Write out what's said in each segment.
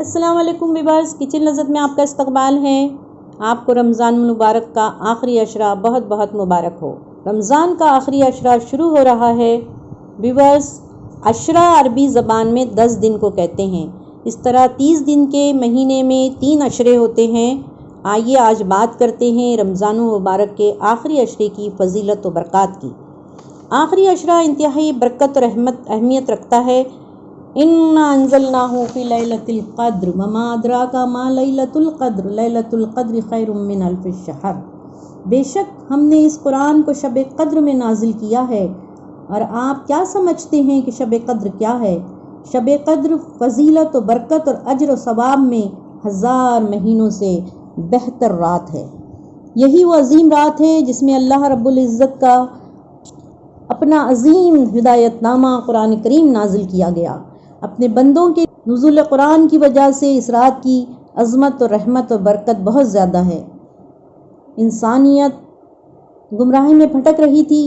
السلام علیکم viewers, kitchen لذت میں آپ کا استقبال ہے۔ آپ کو رمضان المبارک کا آخری عشرہ بہت بہت مبارک ہو۔ رمضان کا آخری عشرہ شروع ہو رہا ہے۔ ویورز، عشرہ عربی زبان میں 10 دن کو کہتے ہیں۔ اس طرح 30 دن کے مہینے میں 3 عشرے ہوتے ہیں۔ آئیے آج بات کرتے ہیں رمضان المبارک کے آخری عشرے کی فضیلت و برکات کی۔ آخری عشرہ انتہائی برکت اور اہمیت رکھتا ہے۔ اِنَّا أَنزَلْنَاهُ فِي لَيْلَةِ الْقَدْرِ وَمَا أَدْرَاكَ مَا لَيْلَةُ الْقَدْرِ لَيْلَةُ الْقَدْرِ خَيْرٌ مِّنْ أَلْفِ الشَّهْرِ۔ بے شک ہم نے اس قرآن کو شب قدر میں نازل کیا ہے، اور آپ کیا سمجھتے ہیں کہ شب قدر کیا ہے؟ شب قدر فضیلت و برکت اور اجر و ثواب میں 1000 مہینوں سے بہتر رات ہے۔ یہی وہ عظیم رات ہے جس میں اللہ رب العزت کا اپنا عظیم ہدایت نامہ قرآن کریم نازل کیا گیا۔ اپنے بندوں کے نزول قرآن کی وجہ سے اس رات کی عظمت اور رحمت اور برکت بہت زیادہ ہے۔ انسانیت گمراہی میں بھٹک رہی تھی،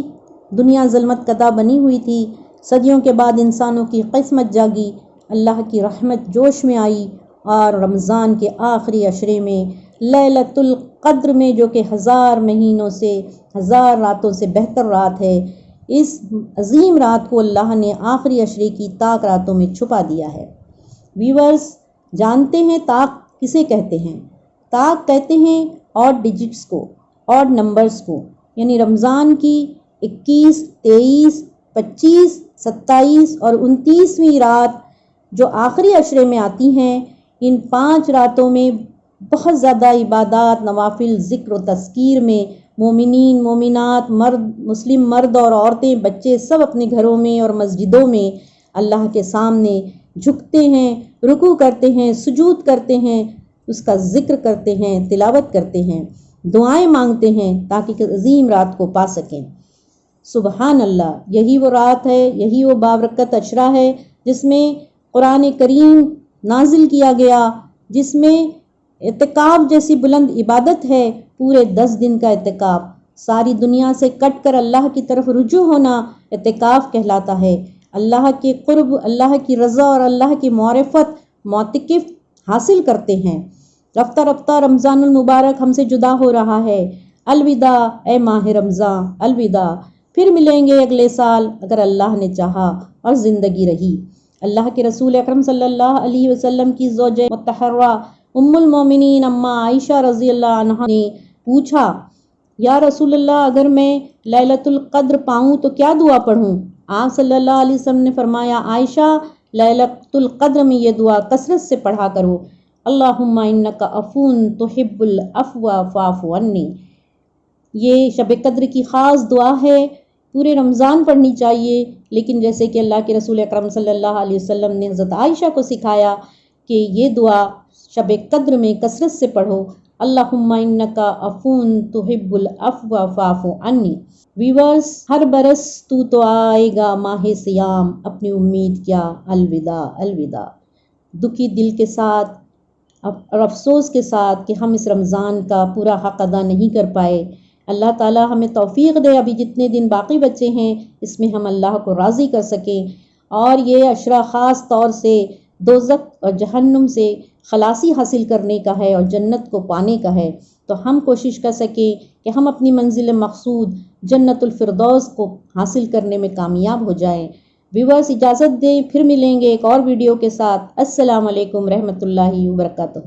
دنیا ظلمت کدہ بنی ہوئی تھی۔ صدیوں کے بعد انسانوں کی قسمت جاگی، اللہ کی رحمت جوش میں آئی، اور رمضان کے آخری عشرے میں لیلۃ القدر میں، جو کہ 1000 مہینوں سے 1000 راتوں سے بہتر رات ہے، اس عظیم رات کو اللہ نے آخری عشرے کی طاق راتوں میں چھپا دیا ہے۔ ویورز، جانتے ہیں طاق کسے کہتے ہیں؟ طاق کہتے ہیں آڈ ڈیجٹس کو، آڈ نمبرز کو، یعنی رمضان کی 21، 23، 25، 27 اور 29ویں رات جو آخری عشرے میں آتی ہیں، ان 5 راتوں میں بہت زیادہ عبادات، نوافل، ذکر و تذکیر میں مومنین، مومنات، مسلم مرد اور عورتیں، بچے سب اپنے گھروں میں اور مسجدوں میں اللہ کے سامنے جھکتے ہیں، رکوع کرتے ہیں، سجود کرتے ہیں، اس کا ذکر کرتے ہیں، تلاوت کرتے ہیں، دعائیں مانگتے ہیں تاکہ عظیم رات کو پا سکیں۔ سبحان اللہ، یہی وہ رات ہے، یہی وہ بابرکت عشرہ ہے جس میں قرآن کریم نازل کیا گیا، جس میں اعتکاف جیسی بلند عبادت ہے، پورے 10 دن کا اعتکاف، ساری دنیا سے کٹ کر اللہ کی طرف رجوع ہونا اعتکاف کہلاتا ہے۔ اللہ کے قرب، اللہ کی رضا اور اللہ کی معرفت معتکف حاصل کرتے ہیں۔ رفتہ رفتہ رمضان المبارک ہم سے جدا ہو رہا ہے۔ الوداع اے ماہ رمضان، الوداع، پھر ملیں گے اگلے سال اگر اللہ نے چاہا اور زندگی رہی۔ اللہ کے رسول اکرم صلی اللہ علیہ وسلم کی زوجہ مطہرہ ام المومنین اماں عائشہ رضی اللہ عنہا نے پوچھا، یا رسول اللہ، اگر میں لیلۃ القدر پاؤں تو کیا دعا پڑھوں؟ آپ صلی اللہ علیہ وسلم نے فرمایا، عائشہ، لیلۃ القدر میں یہ دعا کثرت سے پڑھا کرو، اللہم انک عفو تحب العفو فاعف عنی۔ یہ شب قدر کی خاص دعا ہے، پورے رمضان پڑھنی چاہیے، لیکن جیسے کہ اللہ کے رسول اکرم صلی اللہ علیہ وسلم نے حضرت عائشہ کو سکھایا کہ یہ دعا شب قدر میں کثرت سے پڑھو، اللہم انک عفو تحب العفو فاعف عنی۔ ویورز، ہر برس تو آئے گا ماہ سیام، اپنی امید کیا، الوداع الوداع۔ دکھی دل کے ساتھ اور افسوس کے ساتھ کہ ہم اس رمضان کا پورا حق ادا نہیں کر پائے۔ اللہ تعالی ہمیں توفیق دے، ابھی جتنے دن باقی بچے ہیں اس میں ہم اللہ کو راضی کر سکیں، اور یہ عشرہ خاص طور سے دوزخ اور جہنم سے خلاصی حاصل کرنے کا ہے اور جنت کو پانے کا ہے، تو ہم کوشش کر سکیں کہ ہم اپنی منزل مقصود جنت الفردوس کو حاصل کرنے میں کامیاب ہو جائیں۔ ویورز، اجازت دیں، پھر ملیں گے ایک اور ویڈیو کے ساتھ۔ السلام علیکم رحمۃ اللہ وبرکاتہ۔